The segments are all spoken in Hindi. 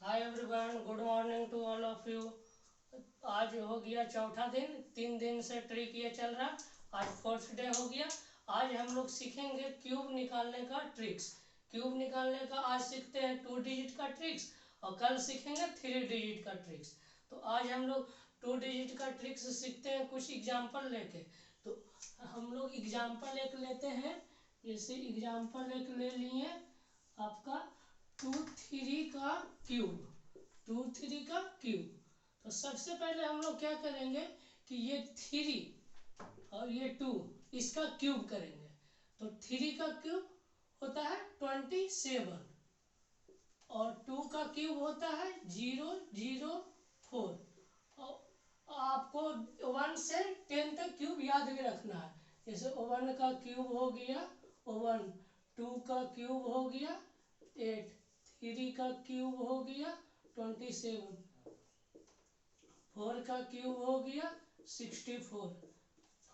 Hi everyone, good morning to all of you. आज हो गया चौथा दिन, 3 दिन से ट्रिक ये चल रहा। आज फोर्थ डे हो गया। आज हम लोग सीखेंगे क्यूब निकालने का ट्रिक्स। क्यूब निकालने का आज सीखते हैं 2 डिजिट का ट्रिक्स और कल सीखेंगे 3 डिजिट का ट्रिक्स। तो आज हम लोग 2 डिजिट का ट्रिक्स सीखते हैं कुछ एग्जाम्पल लेके। तो हम लोग एग्जाम्पल एक लेते हैं। जैसे एग्जाम्पल एक ले लिए आपका 2 3 का क्यूब। 2 3 का क्यूब। तो सबसे पहले हम लोग क्या करेंगे कि ये 3 और ये 2 इसका क्यूब करेंगे। तो 3 का क्यूब होता है 27 और 2 का क्यूब होता है 004। और आपको 1 से 10 तक क्यूब याद भी रखना है। जैसे 1 का क्यूब हो गया 1, 2 का क्यूब हो गया 8, 3 का क्यूब हो गया 27, 4 का क्यूब हो गया 64,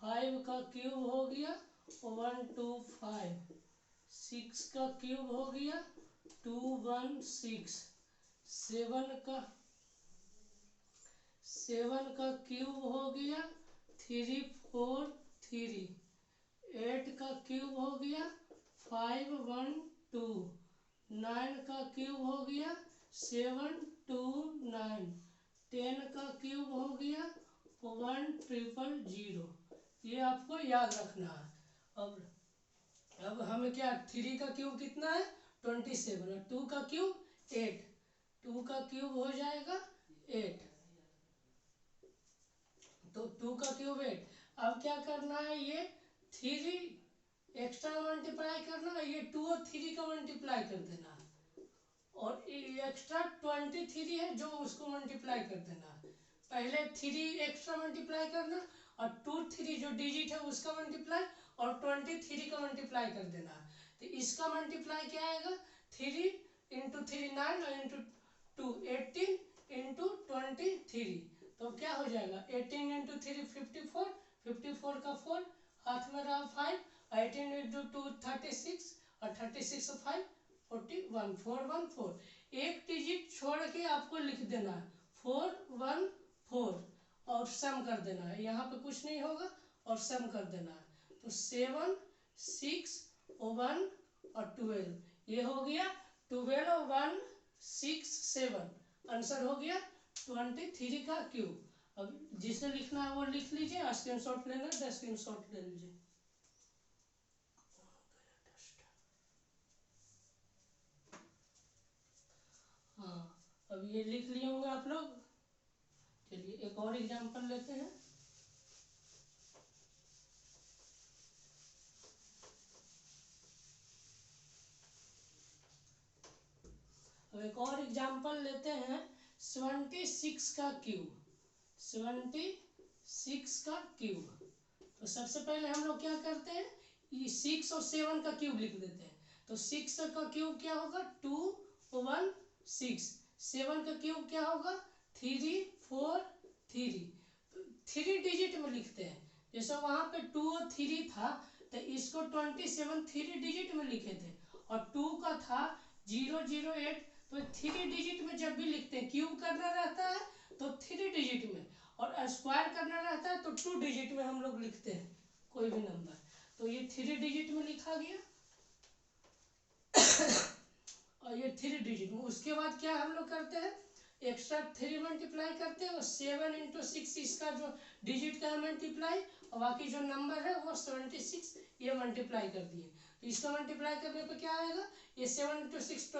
5 का क्यूब हो गया 125, 6 का क्यूब हो गया 216, 7 का क्यूब हो गया 343, 8 का क्यूब हो गया 512, 9 का क्यूब हो गया 729, 10 का क्यूब हो गया 1000। ये आपको याद रखना है। अब हमें क्या 3 का क्यूब कितना है 27 और 2 का क्यूब 8। 2 का क्यूब हो जाएगा 8। तो 2 का क्यूब 8। अब क्या करना है, ये 3 एक्स्ट्रा मल्टीप्लाई करना है, ये 2 और 3 का मल्टीप्लाई कर देना है और एक्स्ट्रा 23 है जो उसको मल्टीप्लाई कर देना है। पहले 3 एक्स्ट्रा मल्टीप्लाई करना और 2 3 जो डिजिट है उसका मल्टीप्लाई और 23 का मल्टीप्लाई कर देना है। तो इसका मल्टीप्लाई क्या आएगा 3 इंटू 3 9 और इंटू 2 18 इंटू 23। तो क्या हो जाएगा 18 इंटू 3 54, 54 का 4 हाथ में रहा 5, 18 इंटू 2 36 और 36 5 41 414। एक डिजिट छोड़ के आपको लिख देना है 414 और सम कर देना है। यहाँ पे कुछ नहीं होगा और सम कर देना है। तो 7 6 1 और 12 ये हो गया 12 1 6 7। आंसर हो गया 23 का क्यूब। अब जिसे लिखना है वो लिख लीजिए, स्क्रीनशॉट लेना है 10 स्क्रीनशॉट ले लीजिए। हाँ, अब ये लिख लिए होंगे आप लोग। चलिए एक और एग्जांपल लेते हैं। अब एक और एग्जांपल लेते हैं 76 का क्यूब। 76 का क्यूब। तो सबसे पहले हम लोग क्या करते हैं, ये 6 और 7 का क्यूब लिख देते हैं। तो 6 का क्यूब क्या होगा 216, 7 का क्यूब क्या होगा 343। तो 3 डिजिट में लिखते हैं। जैसे वहां पे 2 और 3 था तो इसको 27 3 डिजिट में लिखे थे और 2 का था 008। तो 3 डिजिट में जब भी लिखते हैं, क्यूब करना रहता है तो 3 डिजिट में और स्क्वायर करना रहता है तो 2 डिजिट में हम लोग लिखते हैं कोई भी नंबर। तो ये 3 डिजिट में लिखा गया और ये 3 डिजिट में। उसके बाद क्या हम लोग करते हैं, एक्स्ट्रा 3 मल्टीप्लाई करते हैं और 7 इंटू 6 इसका जो डिजिट का मल्टीप्लाई और बाकी जो नंबर है वो 76 ये मल्टीप्लाई कर दिए। तो इसका मल्टीप्लाई करने पे क्या आएगा, ये 7 इंटू 6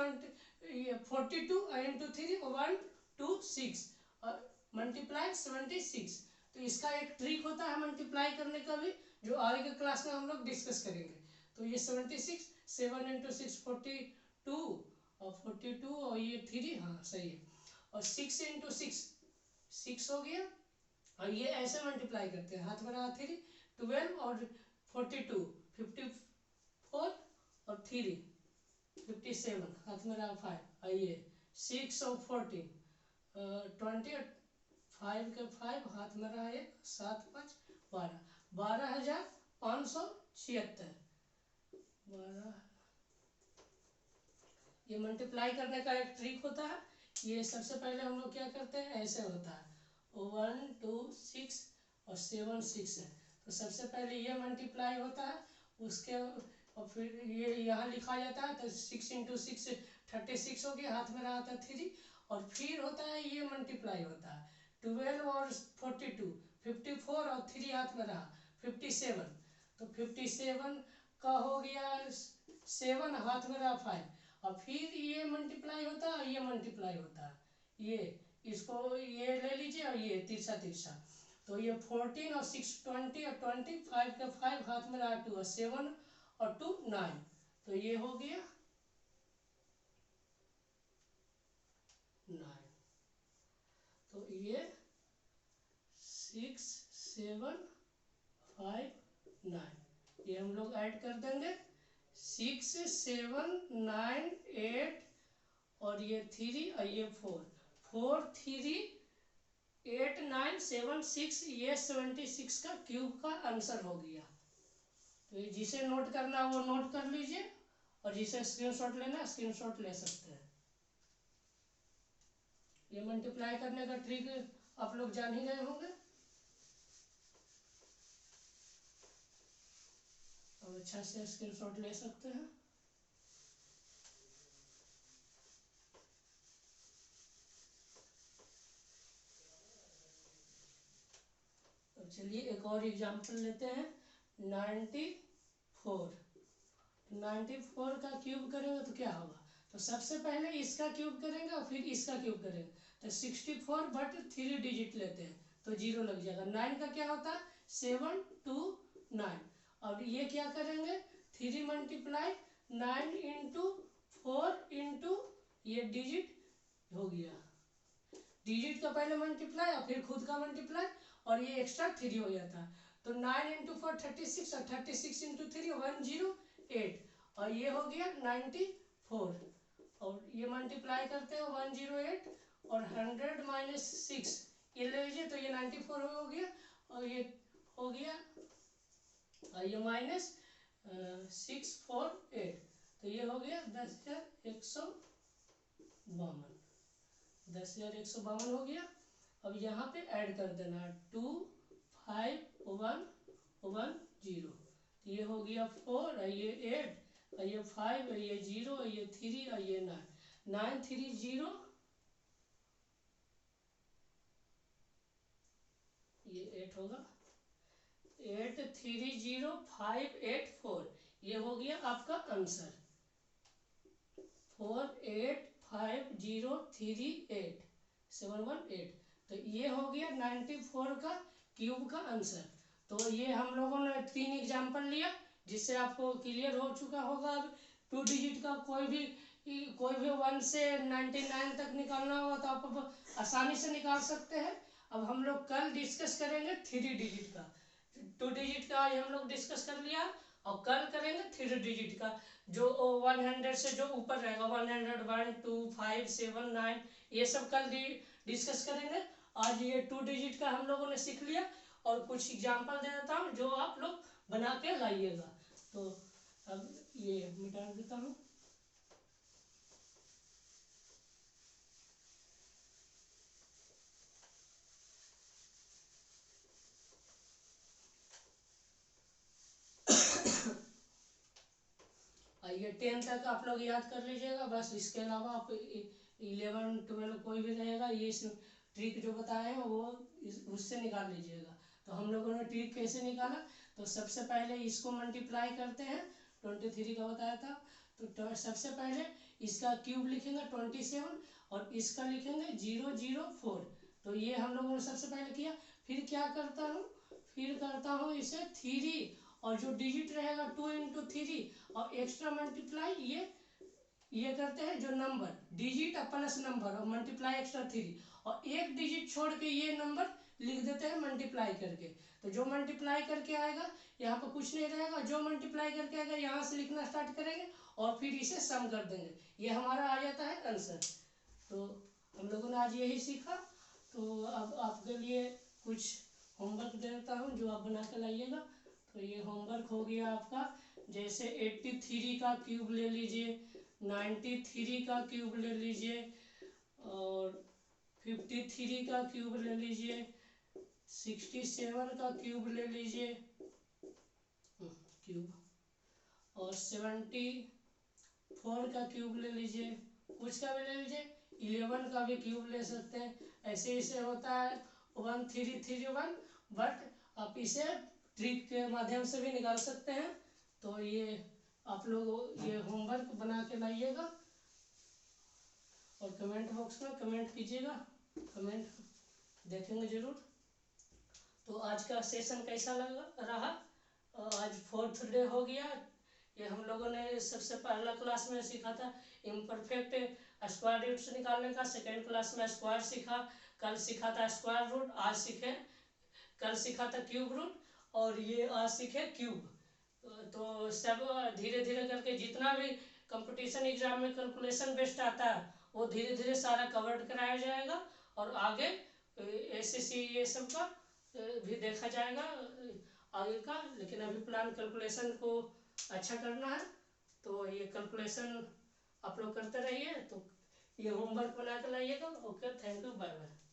42 इंटू 3 126 और मल्टीप्लाई 76। तो इसका एक ट्रिक होता है मल्टीप्लाई करने का भी, जो आगे के क्लास में हम लोग डिस्कस करेंगे। तो ये 76, 7 इंटू 6 42 और 42 और ये 3, हाँ सही है, और 6 इंटू 6 6 हो गया। और ये ऐसे मल्टीप्लाई करते हैं, हाथ में रहा 3 12 और 42 54 और 3 57, हाथ में रहा 5 और ये 6 और 14 20 और 5 के 5 हाथ में रहा 1 7 5 12 12,576। 12 ये मल्टीप्लाई करने का एक ट्रिक होता है। ये सबसे पहले हम लोग क्या करते हैं, ऐसे होता है 1 2 6 और 7 6 है, तो सबसे पहले ये मल्टीप्लाई होता है, उसके और फिर ये यहाँ लिखा जाता है, तो 6 इंटू 6 36 हो गया, हाथ में रहा था 3, और फिर होता है ये मल्टीप्लाई होता है 12 और 42 54 और 3 हाथ में रहा 57, तो 57 का हो गया 7, हाथ में रहा 5, और फिर ये मल्टीप्लाई होता है, ये मल्टीप्लाई होता है, ये इसको ये ले लीजिए और ये तिरछा तिरछा, तो ये 14 और 6 20 और 25 का 5 हाथ में रहा 2 और 7 और 2 9, तो ये हो गया 9, तो ये 6 7 5 9, ये हम लोग ऐड कर देंगे 6 7 9 8 और ये 3 और ये 4 4 3 8 9 7 6, ये 76 का क्यूब का आंसर हो गया। तो ये जिसे नोट करना वो नोट कर लीजिए, और जिसे स्क्रीनशॉट लेना स्क्रीनशॉट ले सकते हैं। ये मल्टीप्लाई करने का ट्रिक आप लोग जान ही गए होंगे, और अच्छा से स्क्रीनशॉट ले सकते हैं। तो चलिए एक और एग्जांपल लेते हैं, 94 94 का क्यूब करेंगे तो क्या होगा, तो सबसे पहले इसका क्यूब करेंगे और फिर इसका क्यूब करेंगे, तो 64 बट 3 डिजिट लेते हैं तो 0 लग जाएगा। 9 का क्या होता है 7 2 9, अब ये क्या करेंगे 3 मल्टीप्लाई 9 इंटू 4 इंटू ये डिजिट हो गया, डिजिट का पहले मल्टीप्लाई और फिर खुद का मल्टीप्लाई, और ये एक्स्ट्रा 3 हो जाता है, तो 9 इंटू 4 36 और 36 इंटू 3 108, और ये हो गया 94, और ये मल्टीप्लाई करते हैं 108 और 100 माइनस 6 ये ले लीजिए, तो ये 94 हो गया, और ये हो गया और ये माइनस 648, तो ये हो गया 10,152 हो गया। अब यहाँ पे ऐड कर देना 2 5 1 1 0, ये हो गया 4 और ये 8 और ये 5 और ये 0 और ये 3 और ये 9 9 3 0, ये 8 होगा 8 3 0 5 8 4, ये हो गया आपका आंसर 4 8 5 0 3 8 7 1 8, तो ये हो गया 94 का क्यूब का आंसर। तो ये हम लोगों ने 3 एग्जाम्पल लिया, जिससे आपको क्लियर हो चुका होगा। अब 2 डिजिट का कोई भी 1 से 99 तक निकालना होगा तो आप आसानी से निकाल सकते हैं। अब हम लोग कल डिस्कस करेंगे 3 डिजिट का, 2 डिजिट का हम लोग डिस्कस कर लिया, और कल करेंगे 3 डिजिट का, जो 100 से जो ऊपर रहेगा 100 1 2 5 7 9, ये सब कल डिस्कस करेंगे। आज ये 2 डिजिट का हम लोगों ने सीख लिया, और कुछ एग्जाम्पल दे देता हूँ जो आप लोग बना के लाइएगा। तो अब ये मिटा देता हूँ। ये 10 तक आप लोग याद कर लीजिएगा बस, इसके अलावा आप 11 12 कोई भी रहेगा, ये ट्रिक जो बताए हैं वो उससे निकाल लीजिएगा। तो हम लोगों ने ट्रिक कैसे निकाला, तो सबसे पहले इसको मल्टीप्लाई करते हैं, 23 का बताया था, तो सबसे पहले इसका क्यूब लिखेंगे 27 और इसका लिखेंगे 004, तो ये हम लोगों ने सबसे पहले किया। फिर क्या करता हूँ, फिर करता हूँ इसे 3 और जो डिजिट रहेगा 2 इंटू 3 और एक्स्ट्रा मल्टीप्लाई ये करते हैं, जो नंबर डिजिट प्लस नंबर और मल्टीप्लाई एक्स्ट्रा 3, और एक डिजिट छोड़ के ये नंबर लिख देते हैं मल्टीप्लाई करके। तो जो मल्टीप्लाई करके आएगा यहाँ पर कुछ नहीं रहेगा, जो मल्टीप्लाई करके आएगा यहाँ से लिखना स्टार्ट करेंगे और फिर इसे सम कर देंगे, ये हमारा आ जाता है आंसर। तो हम लोगों ने आज यही सीखा। तो अब आपके लिए कुछ होमवर्क दे देता हूँ जो आप बना के लाइएगा। तो ये होमवर्क हो गया आपका, जैसे 83 का क्यूब ले लीजिए, 93 का क्यूब ले लीजिए, और 63 का क्यूब ले लीजिए, 67 का क्यूब ले लीजिए क्यूब, और 74 का क्यूब ले लीजिए, कुछ का भी ले लीजिए, 11 का भी क्यूब ले सकते हैं। ऐसे ऐसे होता है 1331, बट आप इसे ट्रिक के माध्यम से भी निकाल सकते हैं। तो ये आप लोग ये होमवर्क बना के लाइएगा और कमेंट बॉक्स में कमेंट कीजिएगा, कमेंट देखेंगे जरूर। तो आज का सेशन कैसा रहा? आज 4th डे हो गया। ये हम लोगों ने सबसे पहला क्लास में सीखा था इम्परफेक्ट स्क्वायर रूट्स निकालने का, सेकेंड क्लास में स्क्वायर सीखा, कल सीखा था स्क्वायर रूट, कल सीखा था क्यूब रूट, और ये आज सीखे क्यूब। तो सब धीरे धीरे करके जितना भी कंपटीशन एग्जाम में कैलकुलेशन बेस्ड आता है वो धीरे धीरे सारा कवर्ड कराया जाएगा, और आगे एसएससी ये सब का भी देखा जाएगा आगे का। लेकिन अभी प्लान कैलकुलेशन को अच्छा करना है, तो ये कैलकुलेशन आप लोग करते रहिए। तो ये होमवर्क बना के लाइएगा। Okay, thank you, bye bye.